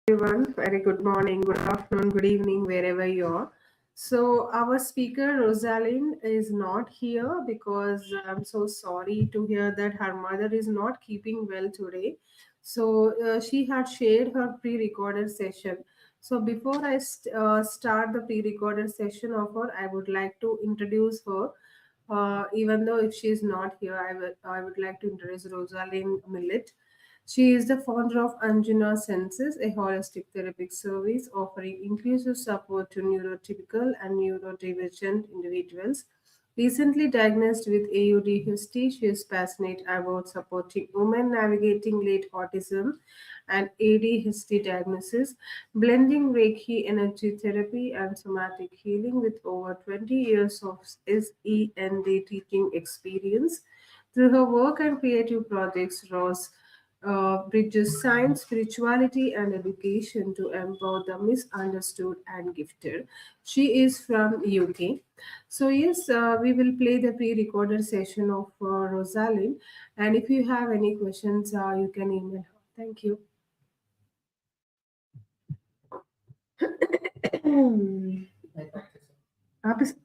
Everyone. Very good morning, good afternoon, good evening, wherever you are. So, our speaker Rosalind is not here because I'm so sorry to hear that her mother is not keeping well today. So, she had shared her pre recorded session. So, before I start the pre recorded session of her, I would like to introduce her. Even though if she is not here, I would like to introduce Rosalind Millett. She is the founder of Anjuna Senses, a holistic therapeutic service offering inclusive support to neurotypical and neurodivergent individuals. Recently diagnosed with AUD-HST, she is passionate about supporting women navigating late autism and ADHD diagnosis, blending Reiki energy therapy and somatic healing with over 20 years of SEND teaching experience. Through her work and creative projects, Ross bridges science, spirituality, and education to empower the misunderstood and gifted. She is from UK. So yes, we will play the pre-recorded session of Rosalind, and if you have any questions, you can email her. Thank you. आप इस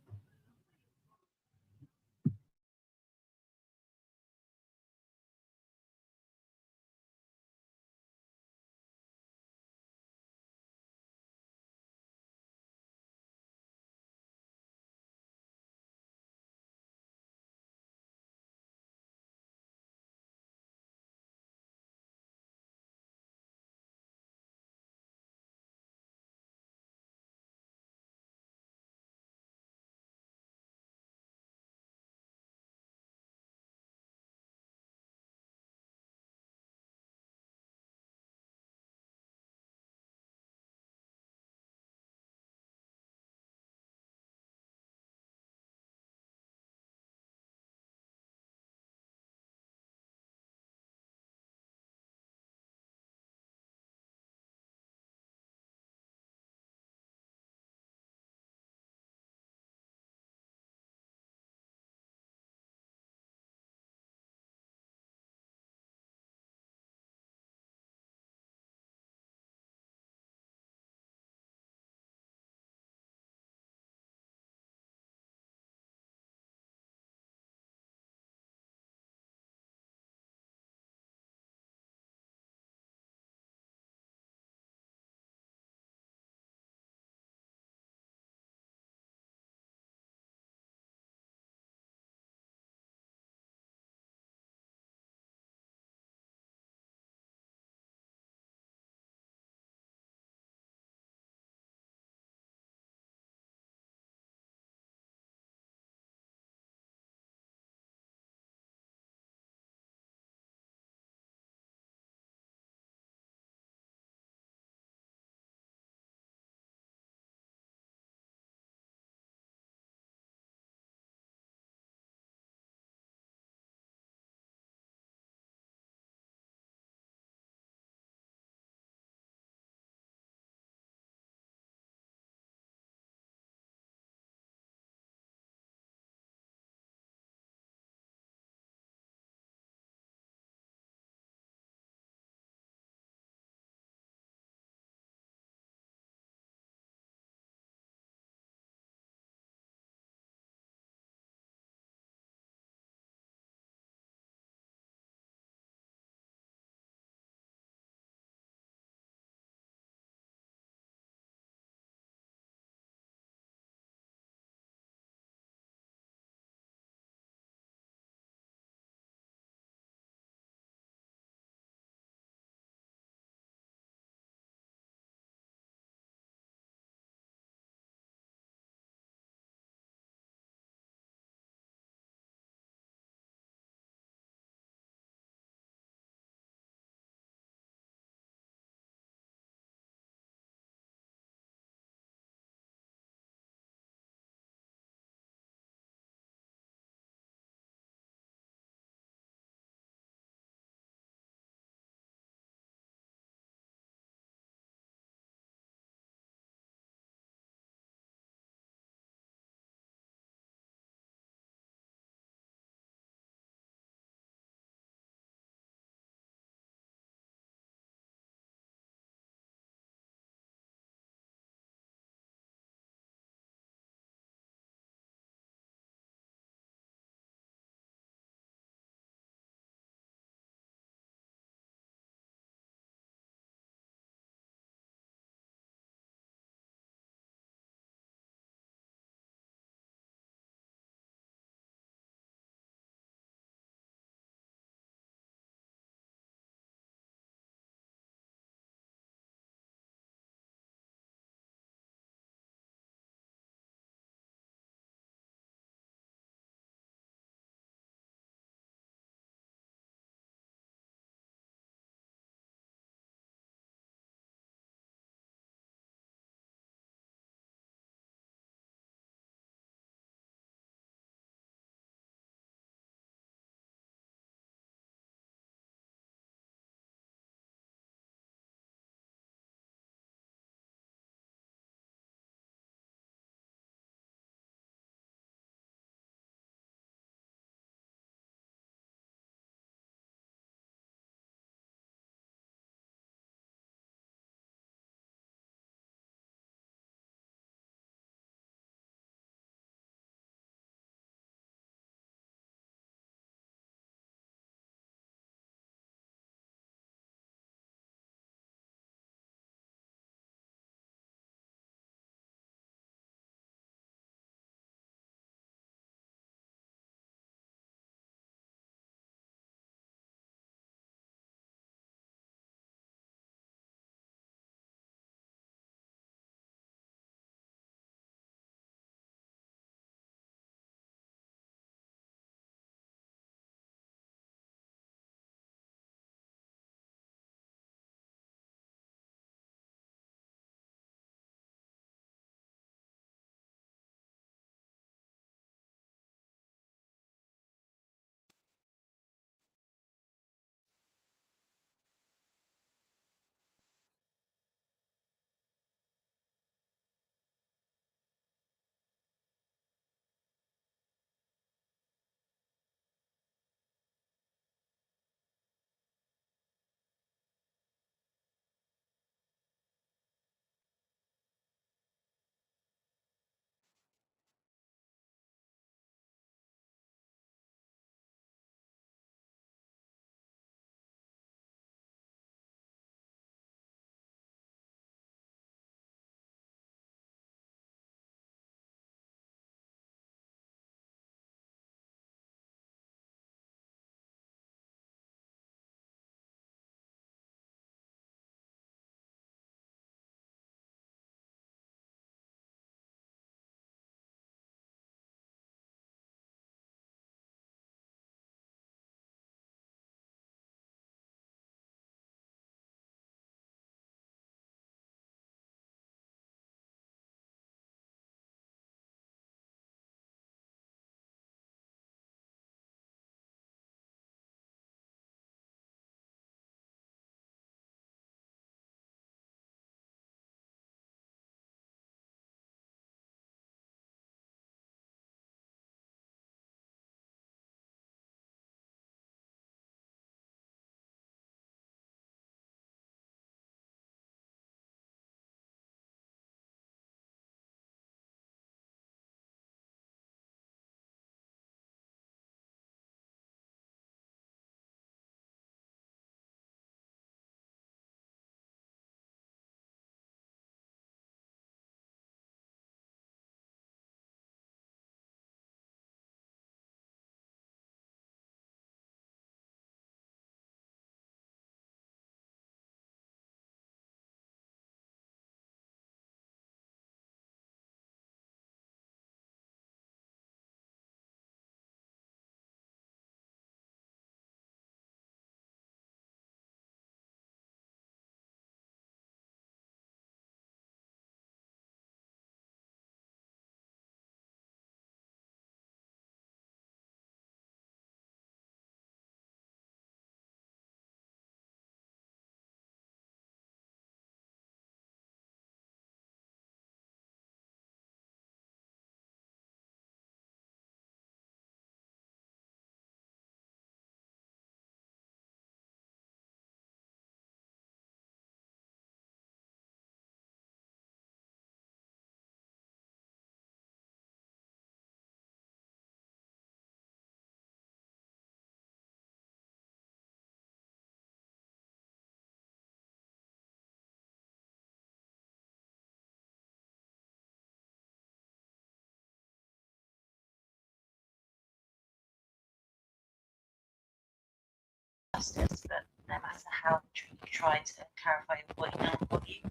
justice, but no matter how you try to clarify your body,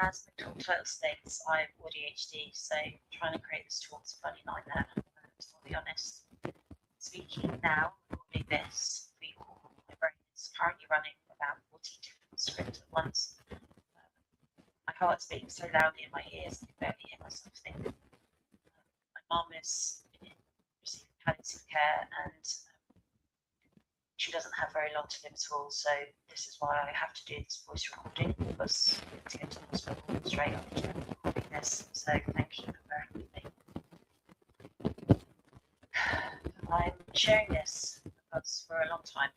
as the talk title states, I have ADHD, so trying to create this talk is a bloody nightmare. I'll be honest. Speaking now, recording this, my brain is currently running about 40 different scripts at once. My heart's beating so loudly in my ears, I can barely hear myself think. My mum is receiving palliative care, and she doesn't have very long to live at all, so this is why I have to do this voice recording, because to get to the hospital straight after recording this, so thank you for bearing with me. I'm sharing this because for a long time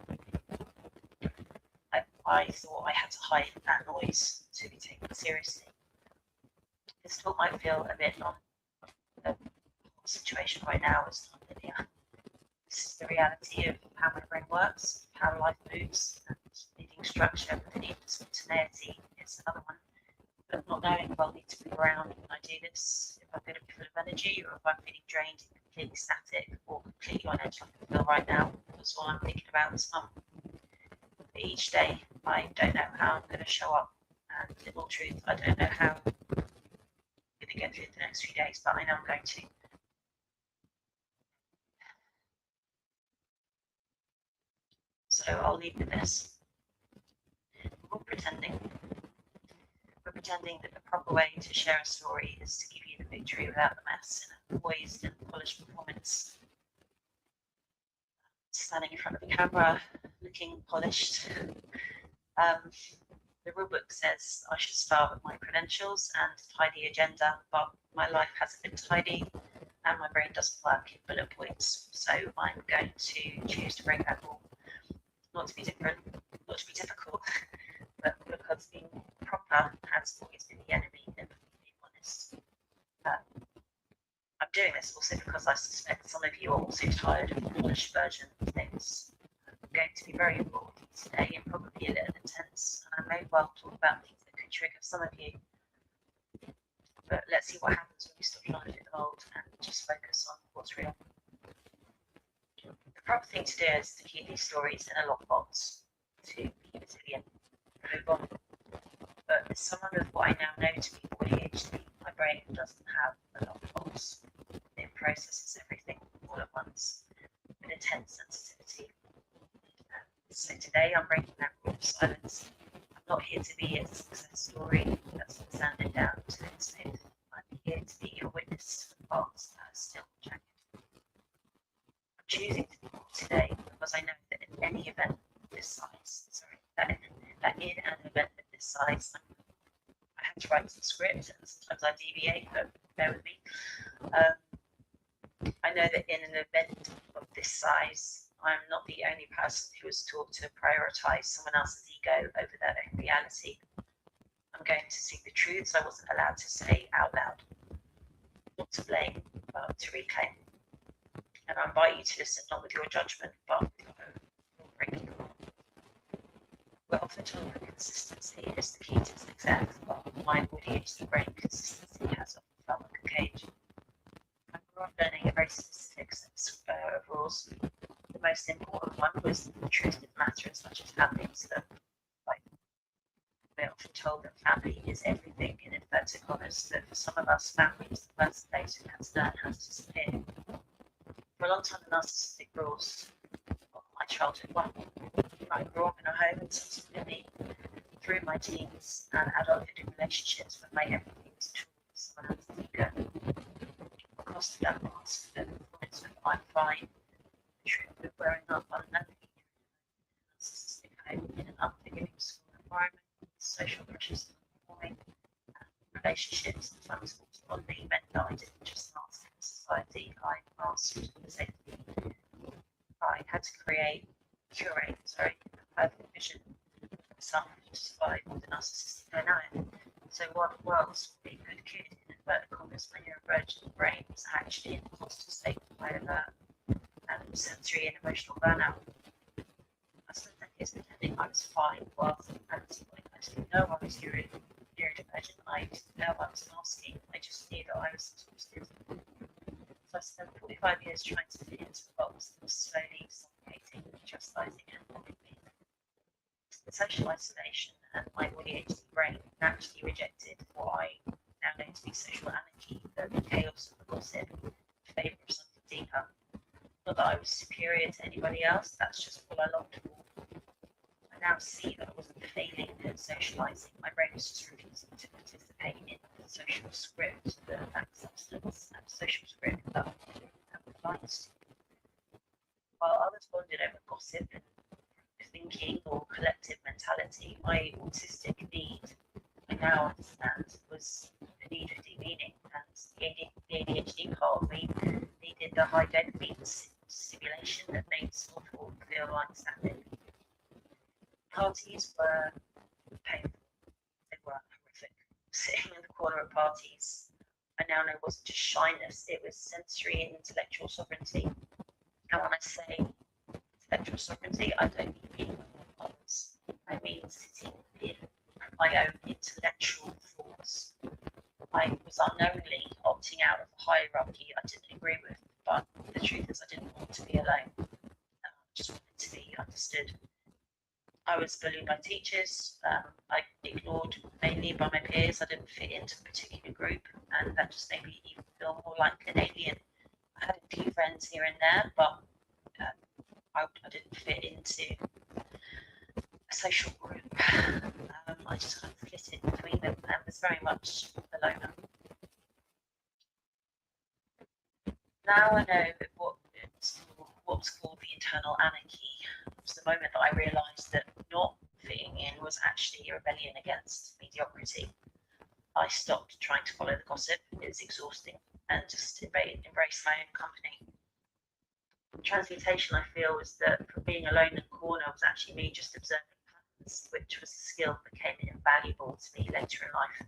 I thought I had to hide that noise to be taken seriously. This talk might feel a bit on the situation right now is not linear. This is the reality of how my brain works, how life moves, and needing structure with the need for spontaneity is another one. But not knowing if I'll need to move around when I do this, if I'm going to be full of energy, or if I'm feeling drained and completely static, or completely on edge like I feel right now, because all I'm thinking about is mum. Each day, I don't know how I'm going to show up, and in all truth, I don't know how I'm going to get through the next few days, but I know I'm going to. So I'll leave with this. We're pretending that the proper way to share a story is to give you the victory without the mess in a poised and polished performance. Standing in front of the camera, looking polished. The rulebook says I should start with my credentials and tidy agenda, but my life hasn't been tidy and my brain doesn't work in bullet points. So I'm going to choose to break that rule. Not to be different, not to be difficult, but because being proper has always been the enemy, if I'm being honest. I'm doing this also because I suspect some of you are also tired of the polished version of things. I'm going to be very involved today and probably a little intense, and I may well talk about things that could trigger some of you. But let's see what happens when we stop trying to fit the mold and just focus on what's real. The proper thing to do is to keep these stories in a lockbox to be resilient and move on. But as someone with what I now know to be ADHD, my brain doesn't have a lockbox. It processes everything all at once with intense sensitivity. So today I'm breaking that rule of silence. I'm not here to be a success story that's been sanded down to its smooth. I'm here to be a witness for the parts that are still jagged. I'm choosing to be more today because I know that in any event of this size, that in an event of this size, I have to write some script and sometimes I deviate, but bear with me. I know that in an event of this size, I'm not the only person who was taught to prioritize someone else's ego over their own reality. I'm going to seek the truths I wasn't allowed to say out loud. Not to blame, but to reclaim. And I invite you to listen not with your judgment, but with your own breaking. We're often told that consistency is the key to success, but my ADHD brain consistency has often felt like a cage. I grew up learning a very specific set of rules. The most important one was the truth didn't matter as much as how things look. Like, we're often told that family is everything in inverted commas, that for some of us, family is the first place we have to learn how to disappear. For a long time, the narcissistic rules of my childhood won. I grew up in a home and subsequently through my teens and adulthood in relationships with my everything was tools someone else's ego. The cost of that mask, the performance of I'm fine, the truth of growing up unnavigated in a narcissistic home in an unforgiving school environment, social pressures performing, relationships and funds forced on me meant that I didn't just mask in society, I masked the safety. I had to curate a perfect vision of myself to survive the narcissistic dynamic. So while the world's being a good kid in inverted commas, my neurodivergent brain was actually in a constant state of high alert and sensory and emotional burnout. I spent decades pretending I was fine whilst at this point I didn't know I was neurodivergent. I didn't know I was masking. I just knew that I was exhausted. So I spent 45 years trying to fit into a box that was slowly suffocating, chastising and social isolation, and my ADHD brain naturally rejected what I now know to be social anarchy, the chaos of the gossip, in favour of something deeper. Not that I was superior to anybody else, that's just what I longed for. I now see that I wasn't failing at socialising, my brain was just refusing to participate in the social script, that substance and social script that applies. While others bonded over gossip and thinking or collective mentality, my autistic need, I now understand, was a need for deep meaning, and the ADHD part of me needed the high dopamine stimulation that made small talk feel like static. Parties were painful. They were horrific. Sitting in the corner at parties, I now know wasn't just shyness, it was sensory and intellectual sovereignty. And when I say intellectual sovereignty, I don't mean others. I mean sitting in my own intellectual thoughts. I was unknowingly opting out of a hierarchy I didn't agree with, but the truth is I didn't want to be alone. I just wanted to be understood. I was bullied by teachers. I ignored mainly by my peers. I didn't fit into a particular group, and that just made me even feel more like an alien. I had a few friends here and there, but I didn't fit into a social group. I just kind of flitted between them and was very much a loner. Now I know what's called the internal anarchy. It was the moment that I realised that not fitting in was actually a rebellion against mediocrity. I stopped trying to follow the gossip, it was exhausting, and just embraced my own company. Transmutation, I feel, was that from being alone in a corner was actually me just observing patterns, which was a skill that became invaluable to me later in life.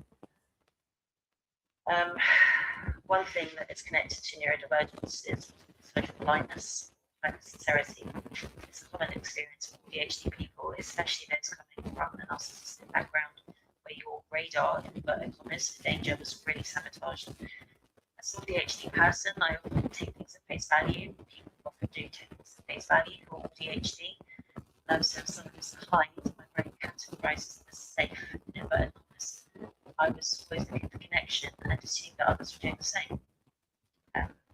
One thing that is connected to neurodivergence is social blindness, sincerity. It's a common experience for ADHD people, especially those coming from a narcissistic background, where your radar, in inverted commas, for danger was really sabotaged. As an ADHD person, I often take things at face value. People often do take things at face value for ADHD. So if someone who's kind, my brain categorizes as safe, in inverted commas. I was always looking for connection and assumed that others were doing the same.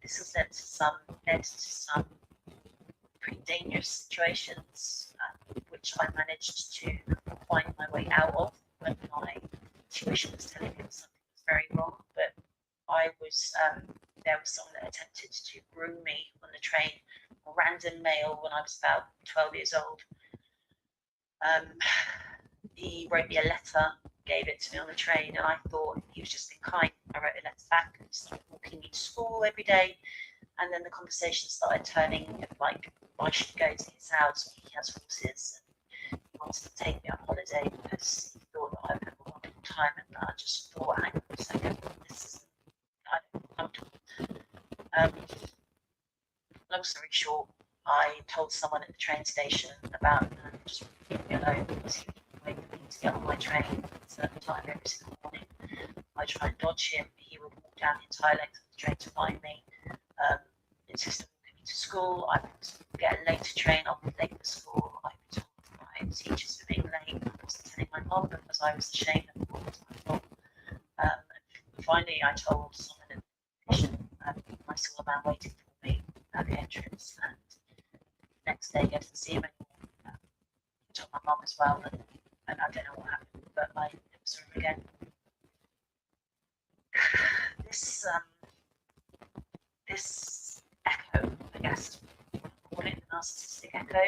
This has led to some pretty dangerous situations, which I managed to find my way out of when my intuition was telling me that something was very wrong. But there was someone that attempted to groom me on the train, a random male when I was about 12 years old. He wrote me a letter, gave it to me on the train, and I thought he was just being kind. I wrote a letter back and started walking me to school every day. And then the conversation started turning like I should go to his house. He has horses, and he wanted to take me on holiday because he thought that I'd have a wonderful time. And I just thought, hang on a second, this is I don't comfortable. Long story short, I told someone at the train station about just leave me alone because he would wait for me to get on my train at a certain time every single morning. I tried to dodge him. He would walk down the entire length of the train to find me. Insist on walking me to school. I would get a later train. I would be late for school. I would talk to my teachers for being late. I wasn't telling my mum because I was ashamed of what was my fault. Finally, I told someone at the station. I saw a man waiting for me at the entrance, and the next day I didn't see him anymore. I told my mum as well, and I don't know what happened, but I never saw him again. This echo, I guess, call it the narcissistic echo,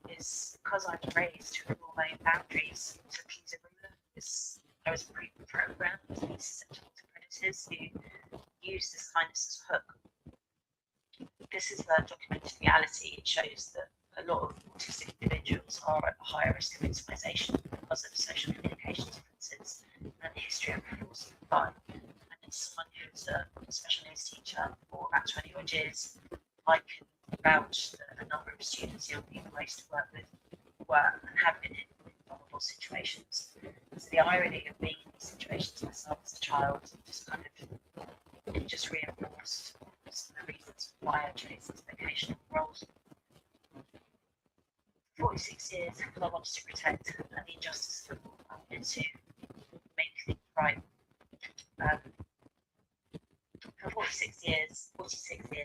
is because I was raised to ignore my own boundaries to please a ruler. I was pre-programmed to be susceptible to predators who use this kindness as a hook. This is a documented reality. It shows that a lot of autistic individuals are at a higher risk of victimization because of social communication differences and the history of force and crime. And as someone who's a special needs teacher for about 20 odd years, I can vouch that a number of students, young people I used to work with, were and have been in vulnerable situations. So the irony of being in these situations myself as a child just kind of it just reinforced some of the reasons why I chose these vocational roles. 46 years because I wanted to protect the injustice of them. I wanted to make things right. For 46 years,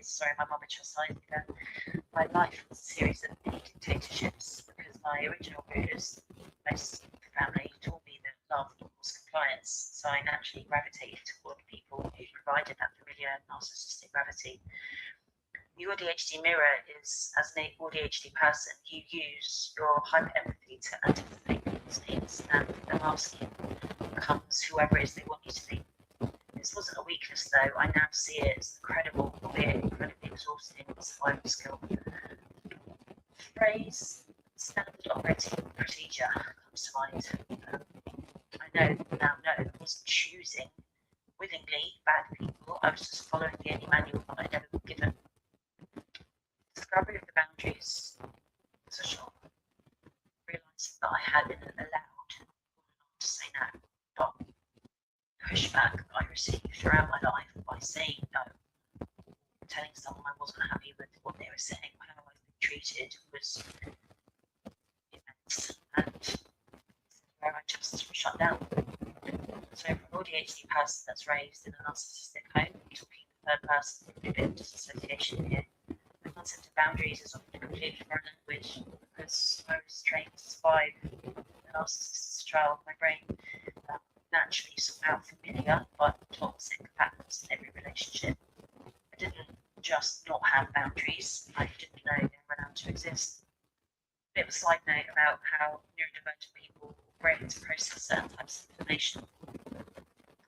sorry, my mum chastised me then. My life was a series of mini dictatorships because my original rulers, most of the family, taught me that love equals compliance. So I naturally gravitated toward people who provided that familiar narcissistic gravity. The ADHD mirror is, as an ADHD person, you use your hyper-empathy to anticipate people's needs, and the masking becomes whoever it is they want you to be. This wasn't a weakness, though. I now see it as incredible, albeit incredibly exhausting survival skill. The phrase standard operating procedure comes to mind. I now know I wasn't choosing willingly bad people. I was just following the only manual that I'd ever been given. Discovery of the boundaries was a shock. Realising that I hadn't allowed to say no. But pushback I received throughout my life by saying no, telling someone I wasn't happy with what they were saying, how I've been treated, was immense, and where I just shut down. So, for an ADHD person that's raised in a narcissistic home, talking third person, a bit of disassociation here. The concept of boundaries is often a completely foreign language because I was trained to survive the narcissist's trial of my brain. Naturally sought out familiar but toxic patterns in every relationship. I didn't just not have boundaries, I didn't know they were allowed to exist. A bit of a side note about how neurodivergent people brains process certain types of information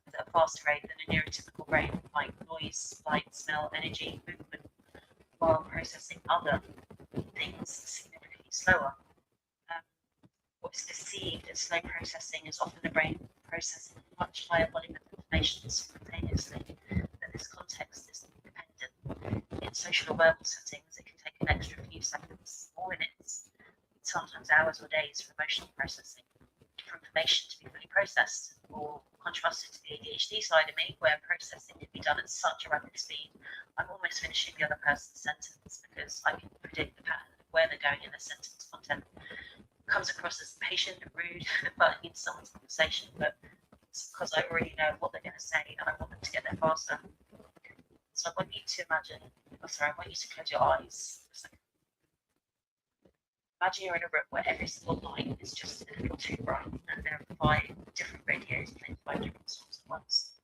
at a faster rate than a neurotypical brain, like noise, light, smell, energy, movement, while processing other things significantly slower. What is perceived as slow processing is often the brain processing a much higher volume of information simultaneously, but this context is independent. In social or verbal settings, it can take an extra few seconds or minutes, sometimes hours or days for emotional processing, for information to be fully processed, or contrasted to the ADHD side of me, where processing can be done at such a rapid speed, I'm almost finishing the other person's sentence because I can predict the pattern of where they're going in their sentence content. Comes across as patient and rude, but in someone's conversation, but it's because I already know what they're going to say and I want them to get there faster. So I want you to I want you to close your eyes. Imagine you're in a room where every single light is just a little too bright and there are 5 different radios playing 5 different songs at once.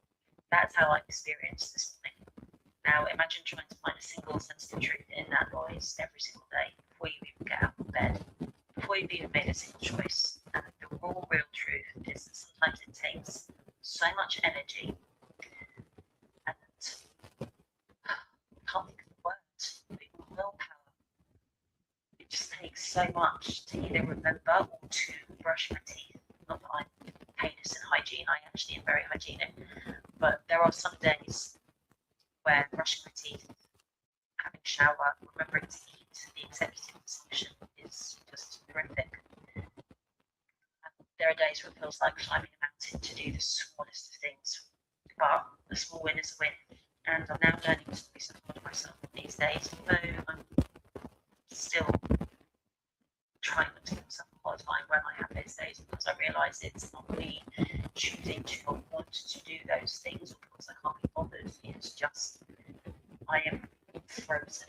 That's how I experienced this morning. Now imagine trying to find a single sensitive truth in that noise every single day before you even get out of bed. Before you've even made a single choice. And the raw, real truth is that sometimes it takes so much energy and I can't think of the word, but willpower. It just takes so much to either remember or to brush my teeth. Not that I'm heinous in hygiene, I actually am very hygienic, but there are some days where brushing my teeth, having a shower, remembering to eat, the executive function is just horrific. And there are days where it feels like climbing a mountain to do the smallest of things, but a small win is a win. And I'm now learning to be so hard on myself these days, although I'm still trying not to give myself a hard time when I have those days, because I realise it's not me choosing to not want to do those things or because I can't be bothered. It's just I am frozen.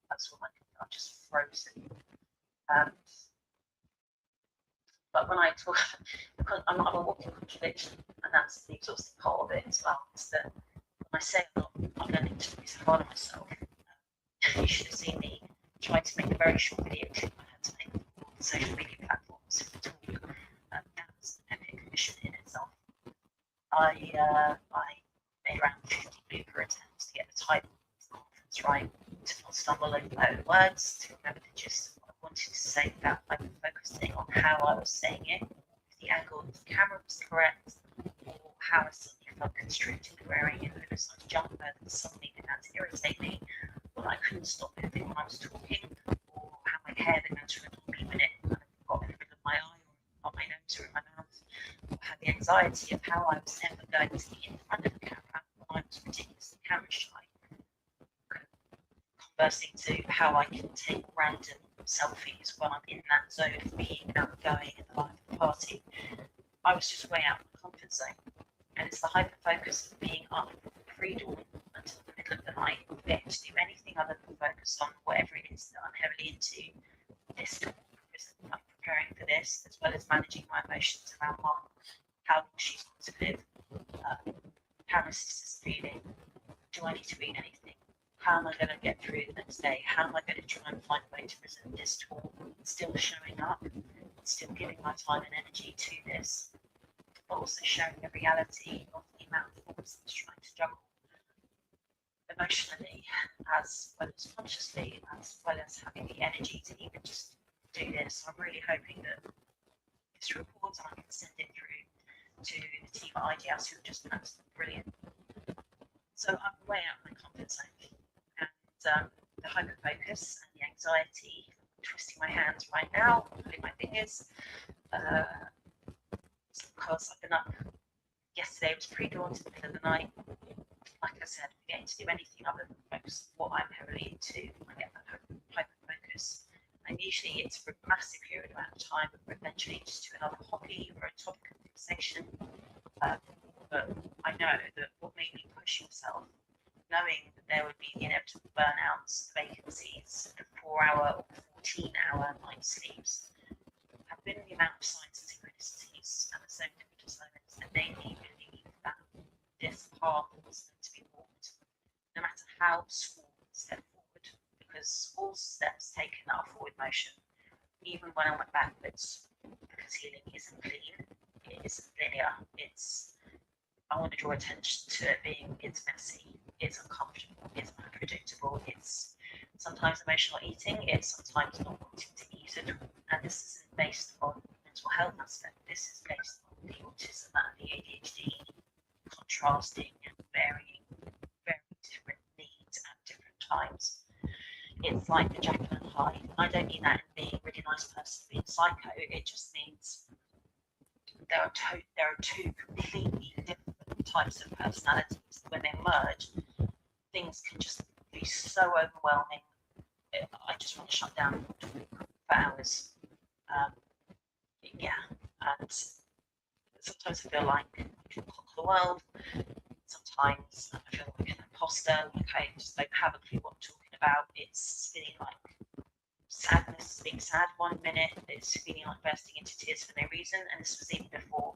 That's what I'm just frozen. But when I talk, because I'm a walking contradiction, and that's the exhausting part of it as well, is that when I say I'm learning to be so hard on myself, you should have seen me try to make a very short video clip I had to make on social media platforms for the talk. That was an epic mission in itself. I made around 50 blooper attempts to get the title of the conference right, to not stumble over my own words, to remember the gist of what I wanted to say without focusing on how I was saying it, if the angle of the camera was correct, or how I suddenly felt constricted wearing an oversized jumper that suddenly began to irritate me, or I couldn't stop moving when I was talking, or how my hair began to annoy me when it kind of got in the middle of my eye, or on my nose, or in my mouth, or had the anxiety of how I was ever going to be in front of the camera when I was ridiculously camera shy. Conversely to how I can take random selfies when I'm in that zone of being outgoing in the life of the party. I was just way out of my comfort zone. And it's the hyper focus of being up pre-dawn until the middle of the night, forgetting to do anything other than focus on whatever it is that I'm heavily into this talk, because I'm preparing for this, as well as managing my emotions around Mom, how long she's got to live, how my sister's feeling, do I need to read anything? How am I going to get through the next day? How am I going to try and find a way to present this talk, still showing up, still giving my time and energy to this, but also showing the reality of the amount of things that's trying to juggle emotionally, as well as consciously, as well as having the energy to even just do this. I'm really hoping that this report, and I can send it through to the team at IDS who are just absolutely brilliant. So I'm way out of my comfort zone, and the hyper focus and the anxiety, twisting my hands right now, putting my fingers, because I've been up yesterday, it was pre-dawn to the middle of the night. Like I said, forgetting to do anything other than focus on what I'm heavily into. I get that hyper focus, and usually it's for a massive period amount of time, but eventually just to another hobby or a topic of conversation. But I know that what made me push myself, knowing that there would be the inevitable burnouts, vacancies, the 4-hour or 14-hour night sleeps, have been the amount of signs and synchronicities and the serendipitous moments that made me believe that this path was meant to be walked, no matter how small the step forward, because all steps taken are forward motion, even when I went backwards, because healing isn't clean, it isn't linear, I want to draw attention to it being, it's messy, it's uncomfortable, it's unpredictable, it's sometimes emotional eating, it's sometimes not wanting to eat at all. And this isn't based on mental health aspect, this is based on the autism and the ADHD contrasting and varying very different needs at different times. It's like the Jekyll and Hyde. I don't mean that in being a really nice person being psycho, it just means there are two completely different types of personalities. When they merge, things can just be so overwhelming. I just want to shut down for hours. And sometimes I feel like I can conquer the world. Sometimes I feel like an imposter, like I just don't have a clue what I'm talking about. It's feeling like sadness, being sad 1 minute, it's feeling like bursting into tears for no reason, and this was even before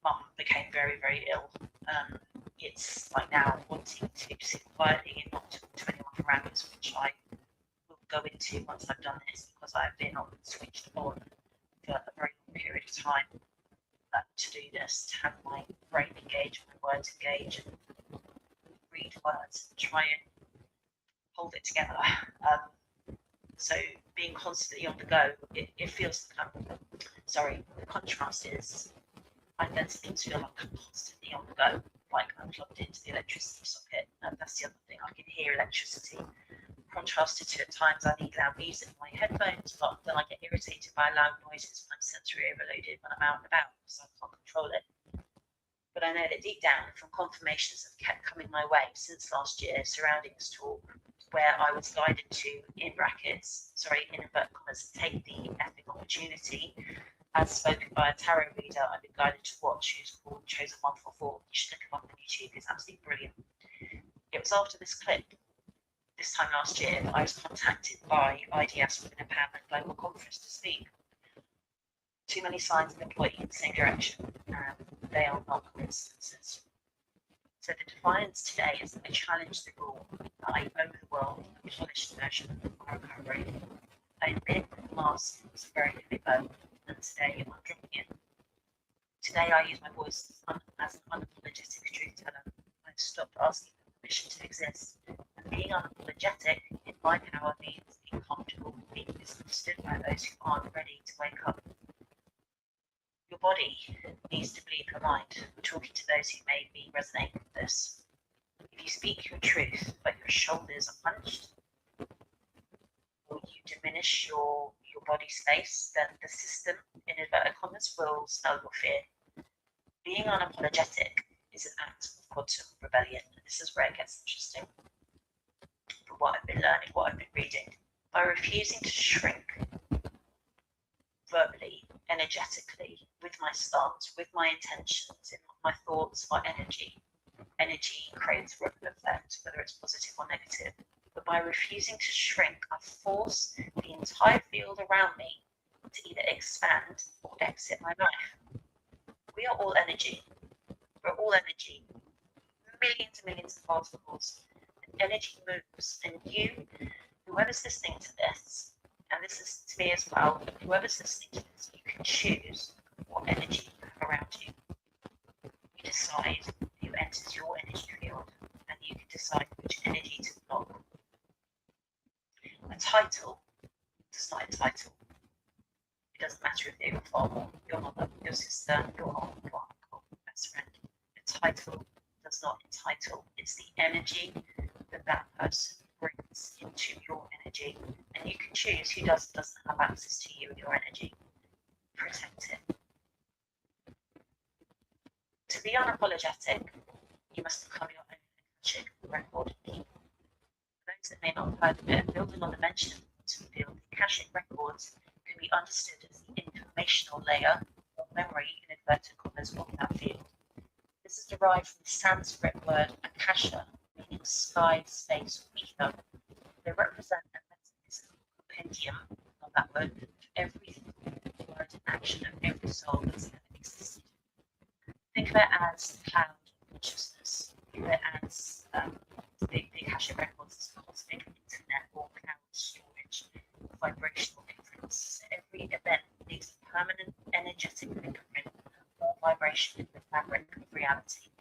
Mum became very, very ill. It's like now wanting to sit quietly and not talk to anyone for hours, which I will go into once I've done this, because I've been switched on for a very long period of time to do this, to have my brain engage, my words engage, and read words and try and hold it together. So being constantly on the go, it feels the contrast is I then things feel like I'm constantly on the go, like I'm plugged into the electricity socket, and that's the other thing, I can hear electricity. Contrasted to at times I need loud music in my headphones, but then I get irritated by loud noises when I'm sensory overloaded when I'm out and about, because I can't control it. But I know that deep down, from confirmations that kept coming my way since last year surrounding this talk, where I was guided to, in inverted commas, take the effing opportunity, as spoken by a tarot reader I've been guided to watch, who's called Chosen 144. You should look him up on YouTube, he's absolutely brilliant. It was after this clip, this time last year, that I was contacted by IDS with an Empowerment Global Conference to speak. Too many signs of employing in the same direction, and they are not coincidences. So the defiance today is that I challenge the rule that I owe the world a polished version of my recovery. I admit that the mask was a very heavy burden, and today I'm dropping it. Today I use my voice as an unapologetic truth teller. I've stopped asking for permission to exist, and being unapologetic in my power means being comfortable with being misunderstood by those who aren't ready to wake up. Your body needs to bleed your mind. I'm talking to those who may be resonating with this. If you speak your truth, but your shoulders are punched, or you diminish your body space, then the system, in inverted commas, will smell your fear. Being unapologetic is an act of quantum rebellion. This is where it gets interesting. From what I've been learning, what I've been reading, By refusing to shrink verbally, energetically, with my stance, with my intentions, in my thoughts or energy. Energy creates ripple effect, whether it's positive or negative. But by refusing to shrink, I force the entire field around me to either expand or exit my life. We are all energy. We're all energy. Millions and millions of particles. And energy moves. And you, whoever's listening to this, and this is to me as well, whoever's listening to this, you can choose what energy you have around you. You decide who enters your energy field, and you can decide which energy to block. A title does not entitle. It doesn't matter if they're your father, your mother, your sister, your aunt, your uncle, best friend. A title does not entitle. It's the energy that that person brings into your energy, and you can choose who doesn't have access to you and your energy. Protect it. To be unapologetic, you must become your own Akashic record keeper. For those that may not have heard of it, building on the mention of the field, the Akashic records can be understood as the informational layer or memory in inverted commas of that field. This is derived from the Sanskrit word akasha, meaning sky, space, or ether. They represent a metaphysical compendium of that word for every word and action of every soul that's ever existed. Think of it as cloud consciousness. Think of it as the Akashic records as cosmic internet or cloud storage, vibrational imprints. Every event leaves a permanent energetic fingerprint or vibration in the fabric of reality.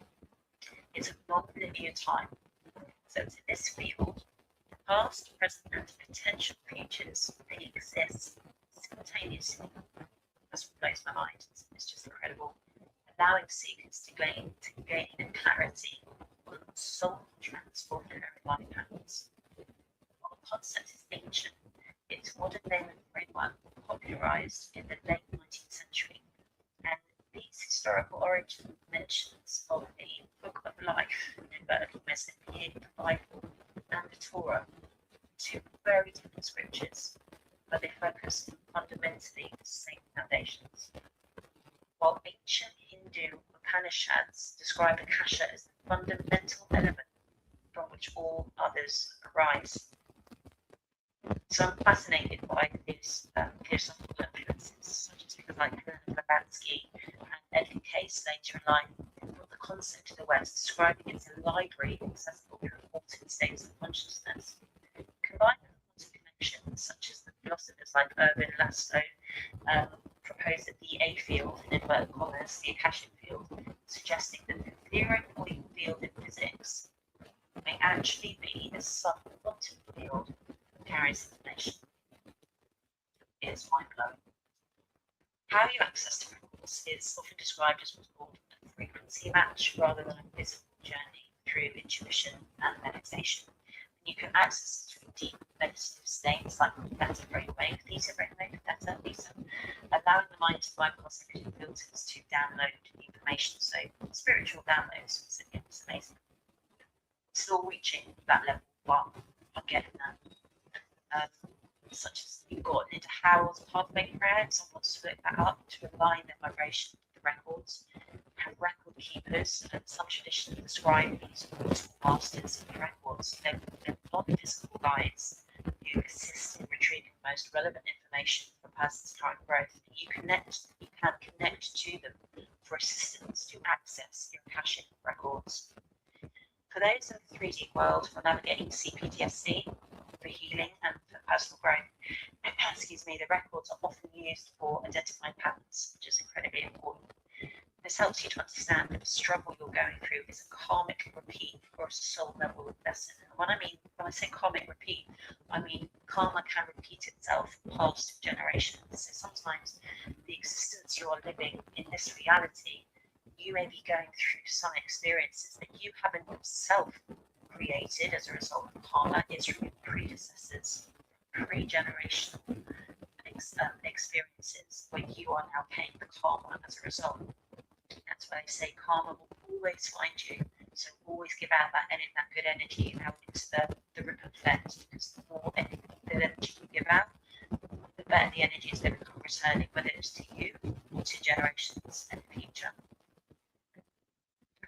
It's a non-linear time. So to this field, past, present, and potential futures, they exist simultaneously. That's what blows my mind. It's just incredible. Allowing seekers to gain clarity on soul transformative life patterns. While the concept is ancient, its modern day framework popularized in the late 19th century, and these historical origin mentions of the Book of Life in inverted commas appear in the Bible and the Torah, two very different scriptures, but they focus on fundamentally the same foundations. While ancient Hindu Upanishads describe Akasha as the fundamental element from which all others arise. So I'm fascinated by these philosophical influences, such as people like Blavatsky and Edgar Cayce later in life, brought the concept to the West, describing it as a library accessible through altered states of consciousness. Combined with quantum connections, such as the philosophers like Erwin Laszlo proposed that the A field, in inverted commas, the Akashic field, suggesting that the theoretical field in physics may actually be a sub-quantum field that carries information. It's mind-blowing. How you access the records is often described as what's called a frequency match rather than a physical journey through intuition and meditation. You can access through deep meditative states like theta brainwave, theta brainwave, theta, theta, allowing the mind to bypass limited filters to download information. So spiritual downloads, it's amazing. Still reaching that level, but I'm getting that. Such as you've got into Harold's pathway prayer, someone wants to look that up to align their vibration with the records. Have record keepers, and some traditions describe these masters of the records. They're non-physical guides who assist in retrieving the most relevant information for a person's current growth. You can connect to them for assistance to access your Akashic records. For those in the 3D world, for navigating CPTSD, for healing and for personal growth, the records are often used for identifying patterns, which is incredibly important. This helps you to understand that the struggle you're going through is a karmic repeat or a soul level lesson. And when I say karmic repeat, I mean karma can repeat itself past generations. So sometimes the existence you are living in this reality, you may be going through some experiences that you haven't yourself created as a result of karma. It's from your predecessors, pre-generational experiences where you are now paying the karma as a result. That's why they say karma will always find you. So always give out that good energy out into the ripple effect, because the good energy you give out, the better the energy is going to come returning, whether it's to you or to generations in the future.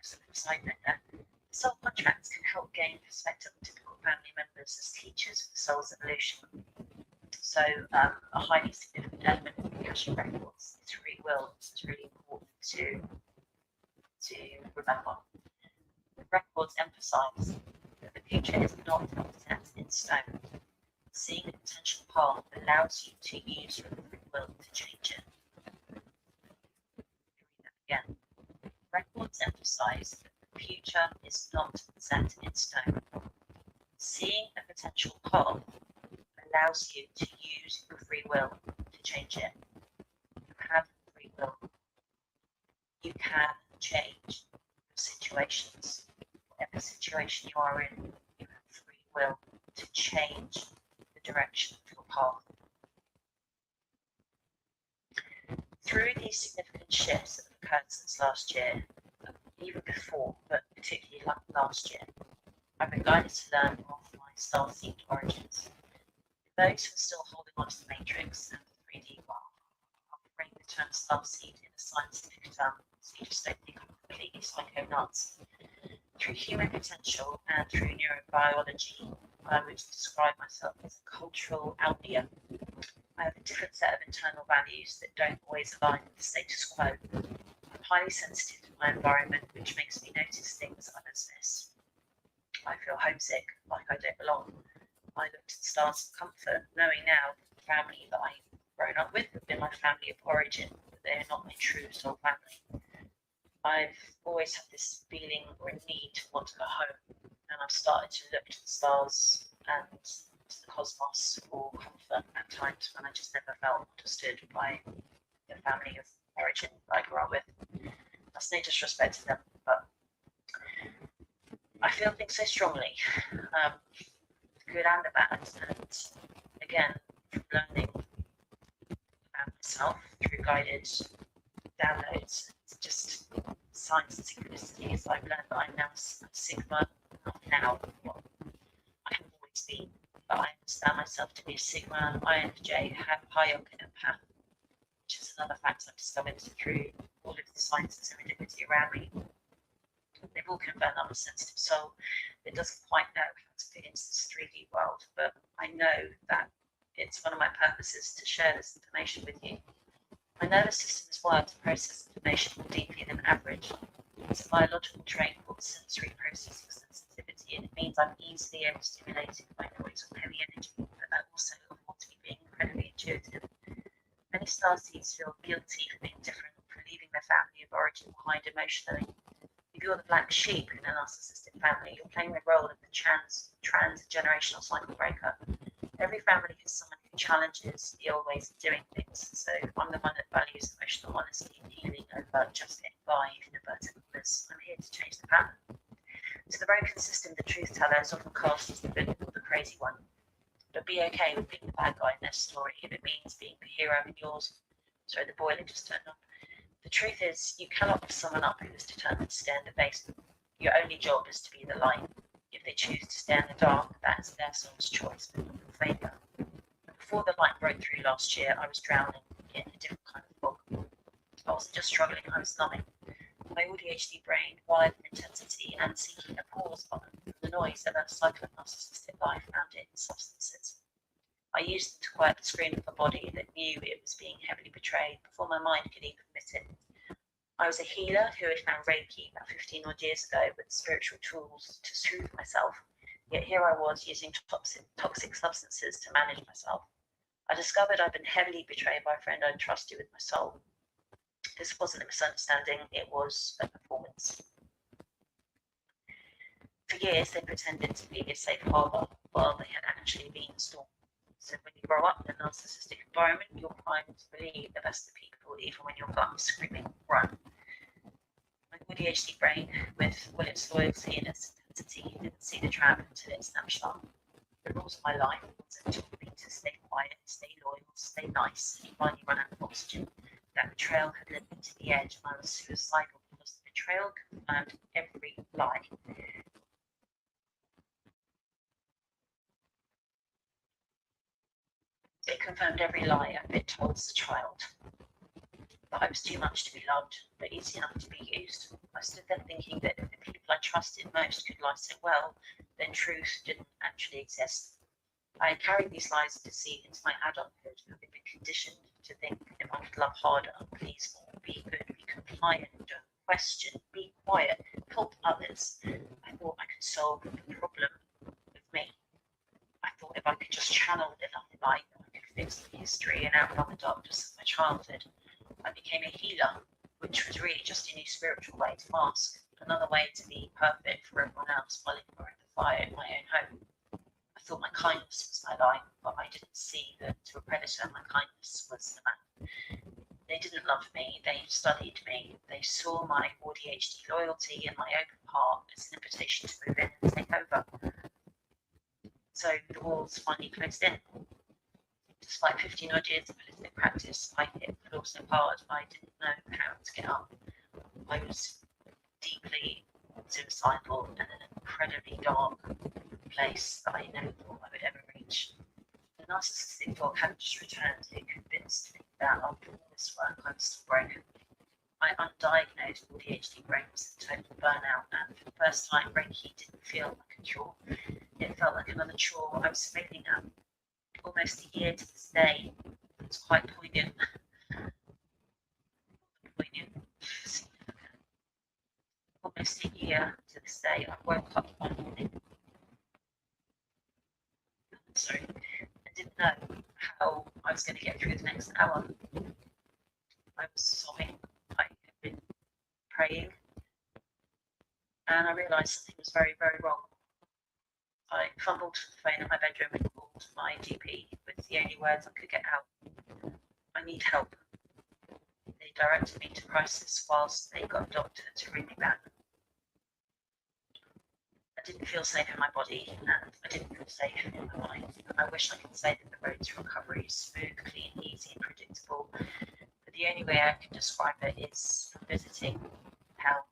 So, side note there. Soul contracts can help gain perspective on typical family members as teachers for the soul's evolution. So, a highly significant element of the Akashic records is free will. This is really important to remember. The records emphasise that the future is not set in stone. Seeing a potential path allows you to use your free will to change it. Read that again. Records emphasise that the future is not set in stone. Seeing a potential path allows you to use your free will to change it. You have free will. You can change your situations. Whatever situation you are in, you have free will to change the direction of your path. Through these significant shifts that have occurred since last year, even before, but particularly last year, I've been guided to learn of my star-seed origins. Those who are still holding on to the matrix and the 3D world, I'll bring the term star-seed in a scientific term, so you just don't think I'm completely psycho nuts. Through human potential and through neurobiology, I would describe myself as a cultural outlier. I have a different set of internal values that don't always align with the status quo. I'm highly sensitive to my environment, which makes me notice things others miss. I feel homesick, like I don't belong. I look to the stars for comfort, knowing now that the family that I've grown up with have been my family of origin, but they're not my true soul family. I've always had this feeling or a need to want to go home, and I've started to look to the stars and to the cosmos for comfort at times when I just never felt understood by the family of origin that I grew up with. That's no disrespect to them, but I feel things so strongly, good and the bad, and again, from learning about myself through guided downloads, it's just signs and synchronicities. I've learned that I'm now a Sigma, not now, what I have always been, but I understand myself to be a Sigma, INFJ, have high empath, which is another fact I've discovered through all of the science and serendipity around me. They've all confirmed I'm a sensitive soul that doesn't quite know how to fit into this 3D world, but I know that it's one of my purposes to share this information with you. My nervous system is wired to process information more deeply than average. It's a biological trait called sensory processing sensitivity, and it means I'm easily overstimulated by noise or heavy energy, but that also affords me being incredibly intuitive. Many starseeds feel guilty for being different, for leaving their family of origin behind emotionally. If you're the black sheep in a narcissistic family, you're playing the role of the transgenerational cycle breaker. Every family has someone who challenges the old ways of doing things, so I'm the one that values emotional honesty and healing over just getting by in inverted commas. I'm here to change the pattern. So the broken system, the truth teller, is often cast as the villain or the crazy one. But be okay with being the bad guy in their story if it means being the hero in yours. Sorry, the boiler just turned on. The truth is, you cannot lift someone up who is determined to stay in the basement. Your only job is to be the light. If they choose to stay in the dark, that is their soul's choice, but not your failure. Before the light broke through last year, I was drowning in a different kind of fog. I wasn't just struggling, I was numbing. My ADHD brain, wired with intensity and seeking a pause button from the noise that a cycle of narcissistic life found it in substances. I used them to quiet the scream of a body that knew it was being heavily betrayed before my mind could even admit it. I was a healer who had found Reiki about 15 odd years ago with spiritual tools to soothe myself, yet here I was using toxic substances to manage myself. I discovered I'd been heavily betrayed by a friend I trusted with my soul. This wasn't a misunderstanding, it was a performance. For years, they pretended to be a safe harbor while they had actually been a storm. So when you grow up in a narcissistic environment, you're primed to believe the best of people, even when your gut is screaming, run. My ADHD brain, with all its loyalty and its intensity, didn't see the trap until it snapped shut. The rules of my life was to me to stay quiet, stay loyal, stay nice, and you finally run out of oxygen. That betrayal had led me to the edge, and I was suicidal because the betrayal confirmed every lie. It confirmed every lie I'd been told as a child. That I was too much to be loved, but easy enough to be used. I stood there thinking that if the people I trusted most could lie so well, then truth didn't actually exist. I had carried these lies of deceit into my adulthood, having been conditioned to think if I could love harder, please more, be good, be compliant, don't question, be quiet, help others, I thought I could solve the problem with me. I thought if I could just channel enough light, I could fix the history and outrun the darkness of my childhood. I became a healer, which was really just a new spiritual way to mask, another way to be perfect for everyone else while ignoring the fire in my own home. I thought my kindness was my lie, but I didn't see that to a predator my kindness was the map. They didn't love me, they studied me, they saw my ADHD loyalty and my open heart as an invitation to move in and take over. So the walls finally closed in. Despite 15 odd years of holistic practice, I hit the floor so hard I didn't know how to get up. I was deeply suicidal and in an incredibly dark place that I never thought I would ever reach. The narcissistic thought hadn't just returned, it convinced me that after all this work I was still broken. My undiagnosed ADHD brain was in total burnout, and for the first time Reiki didn't feel like a cure. It felt like another chore I was failing at. Almost a year to this day. It's quite poignant. Almost a year to this day, I woke up one morning. Sorry, I didn't know how I was going to get through the next hour. I was sobbing. I had been praying, and I realised something was very, very wrong. I fumbled for the phone in my bedroom and called my GP with the only words I could get out. I need help. They directed me to crisis whilst they got a doctor to ring me back. I didn't feel safe in my body, and I didn't feel safe in my mind. I wish I could say that the road to recovery is smooth, clean, easy, and predictable, but the only way I can describe it is visiting hell,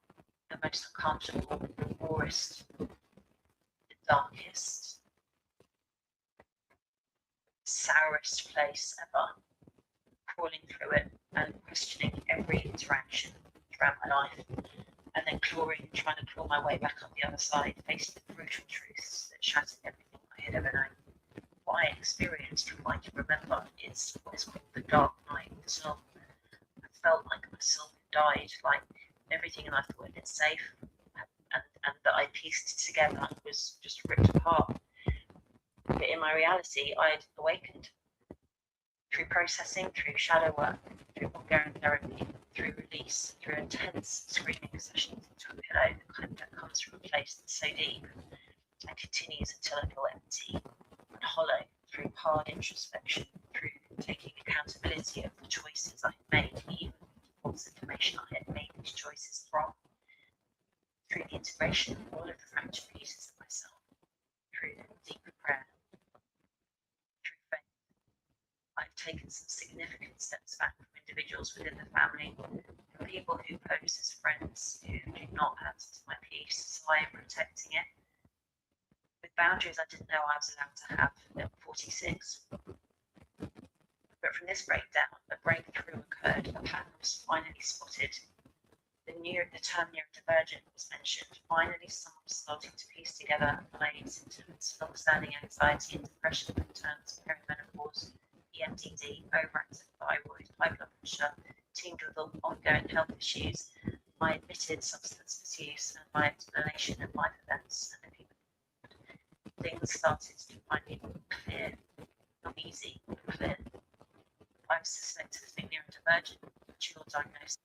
the most uncomfortable, the rawest, the darkest, sourest place ever, crawling through it and questioning every interaction throughout my life, and then trying to claw my way back up the other side, facing the brutal truths that shattered everything I had ever known. What I experienced from what I can remember is what is called the dark night of the soul. I felt like my soul had died, like everything I thought had been safe and that I pieced together was just ripped apart. But in my reality, I had awakened through processing, through shadow work, through ongoing therapy, through release, through intense screaming sessions into a pillow, the kind that comes from a place that's so deep and continues until I feel empty and hollow, through hard introspection, through taking accountability of the choices I had made, even the false information I had made these choices from, through the integration of all of the fractured pieces of myself, through deep prayer, through faith. I've taken some significant steps back from individuals within the family, from people who pose as friends who do not add to my peace, so I am protecting it with boundaries I didn't know I was allowed to have at 46. But from this breakdown, a breakthrough occurred, a pattern was finally spotted. The term neurodivergent was mentioned. Finally, someone was starting to piece together my symptoms, long-standing anxiety and depression concerns, perimenopause, EMDD, overactive thyroid, high blood pressure, teamed with ongoing health issues, my admitted substance misuse, and my explanation of life events and things started to finally become clear. Not easy, but clear. I was suspected of being neurodivergent, dual diagnosis,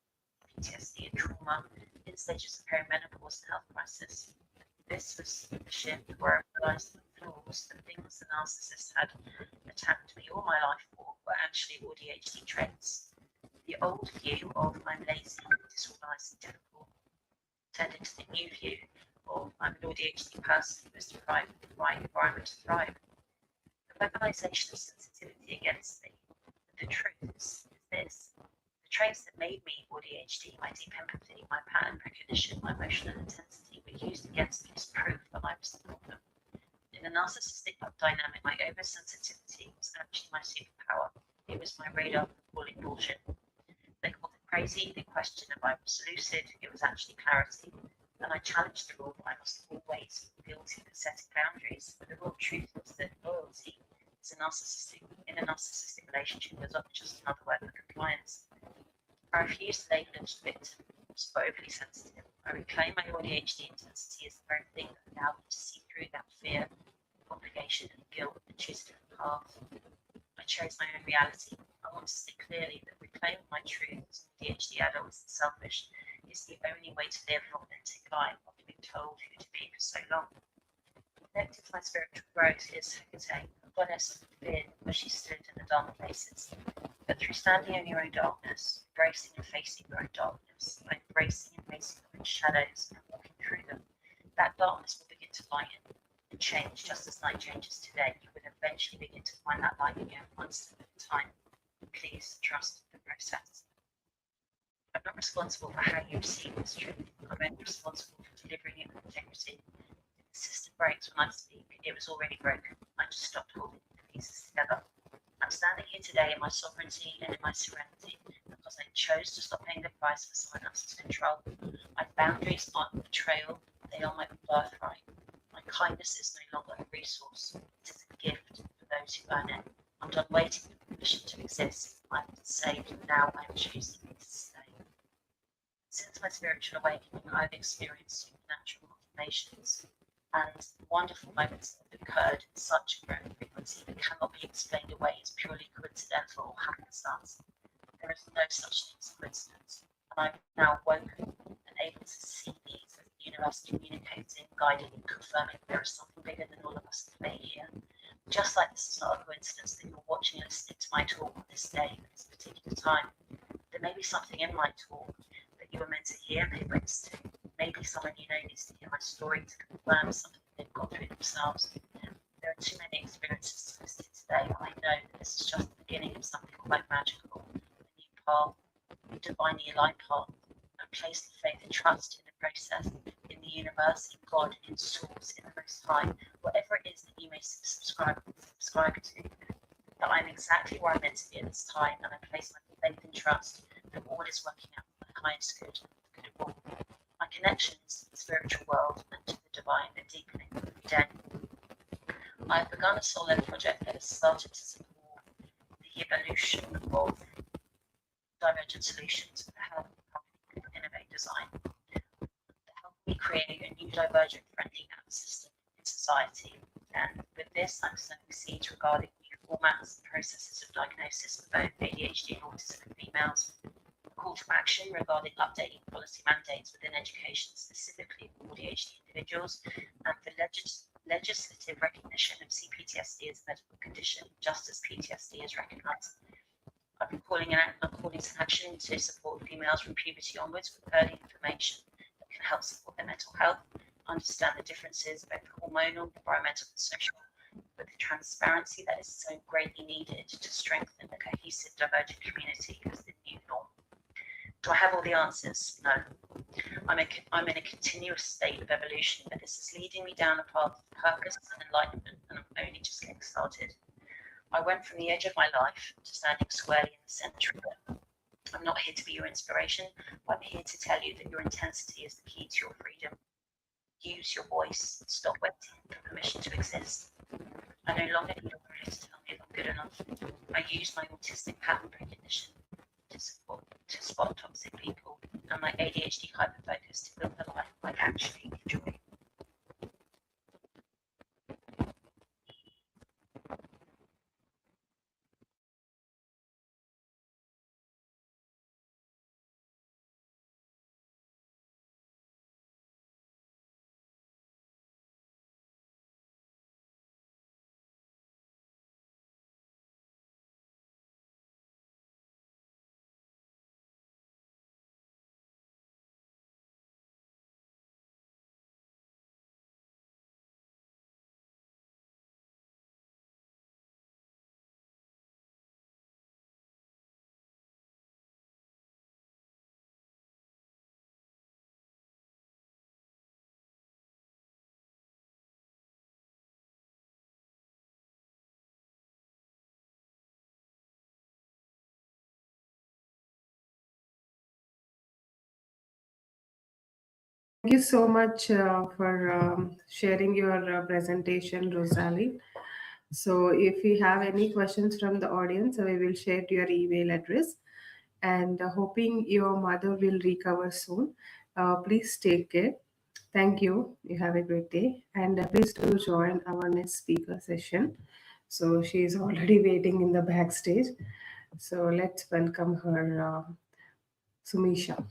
PTSD and trauma, in stages of perimenopause and health crisis. This was the shift where I realised that the flaws, the things the narcissist had attacked me all my life for, were actually ADHD traits. The old view of I'm lazy, disorganised and difficult turned into the new view of I'm an ADHD person who is deprived of the right environment to thrive. The weaponisation of sensitivity against me. The truth is this. The traits that made me ADHD, my deep empathy, my pattern recognition, my emotional intensity, were used against me as proof that I was the problem. In the narcissistic dynamic, my oversensitivity was actually my superpower. It was my radar for calling bullshit. They called it crazy, they questioned if I was lucid, it was actually clarity. And I challenged the rule that I must always feel guilty for setting boundaries. But the real truth was that loyalty is in a narcissistic relationship is not just another word for compliance. I refuse to label it as victim, was overly sensitive. I reclaim my ADHD intensity as the very thing that allowed me to see through that fear, obligation, and guilt and choose a different path. I chose my own reality. I want to see clearly that reclaiming my truth as an ADHD adult is selfish is the only way to live an authentic life after being told who to be for so long. Connected to my spiritual growth is Hecate, a goddess of fear where she stood in the dark places. But through standing in your own darkness, embracing and facing your own darkness, by embracing and facing your own shadows and walking through them, that darkness will begin to lighten and change just as light changes today. You will eventually begin to find that light again one step at a time. Please trust the process. I'm not responsible for how you receive this truth. I'm only responsible for delivering it with integrity. If the system breaks when I speak, it was already broken. I just stopped holding the pieces together. I'm standing here today in my sovereignty and in my serenity because I chose to stop paying the price for someone else's control. My boundaries aren't betrayal, they are my birthright. My kindness is no longer a resource, it is a gift for those who earn it. I'm done waiting for permission to exist. I've been saved, now I'm choosing to stay. Since my spiritual awakening, I've experienced supernatural confirmations and wonderful moments that have occurred in such a growing frequency that cannot be explained away as purely coincidental or happenstance. There is no such thing as coincidence, and I'm now woken and able to see these as the universe communicating, guiding, and confirming there is something bigger than all of us at play here. Just like this is not a coincidence that you're watching and listening to my talk on this day at this particular time. There may be something in my talk that you were meant to hear and pay witness to. Maybe someone you know needs to hear my story to confirm something they've gone through themselves. There are too many experiences to list today, but I know that this is just the beginning of something quite magical, a new path, a divinely aligned path, and place the faith and trust in the process, in the universe, in God, in Source, in the Most High, whatever it is that you may subscribe to, that I'm exactly where I'm meant to be at this time, and I place my faith and trust that all is working out for the highest good, the good of all. My connections to the spiritual world and to the divine are deepening every day. I have begun a solo project that has started to support the evolution of divergent solutions for help innovate design, to help me create a new divergent friendly app system in society. And with this, I'm sowing seeds regarding new formats and processes of diagnosis for both ADHD and autism in females. Call to action regarding updating policy mandates within education, specifically for ADHD individuals, and the legislative recognition of CPTSD as a medical condition, just as PTSD is recognised. I've been calling to action to support females from puberty onwards with early information that can help support their mental health, understand the differences, both hormonal, environmental, and social, with the transparency that is so greatly needed to strengthen the cohesive divergent community as the new norm. Do I have all the answers? No. I'm in a continuous state of evolution, but this is leading me down a path of purpose and enlightenment, and I'm only just getting started. I went from the edge of my life to standing squarely in the centre of it. I'm not here to be your inspiration, but I'm here to tell you that your intensity is the key to your freedom. Use your voice. Stop waiting for permission to exist. I no longer need a ruler to tell me if I'm good enough. I use my autistic pattern recognition to spot toxic people, and my ADHD hyperfocus to build a life I actually enjoy. you so much for sharing your presentation, Rosalie. So, if we have any questions from the audience, we will share your email address. And hoping your mother will recover soon. Please take care. Thank you. You have a great day. And please do join our next speaker session. So, she is already waiting in the backstage. So, let's welcome her, Sumisha.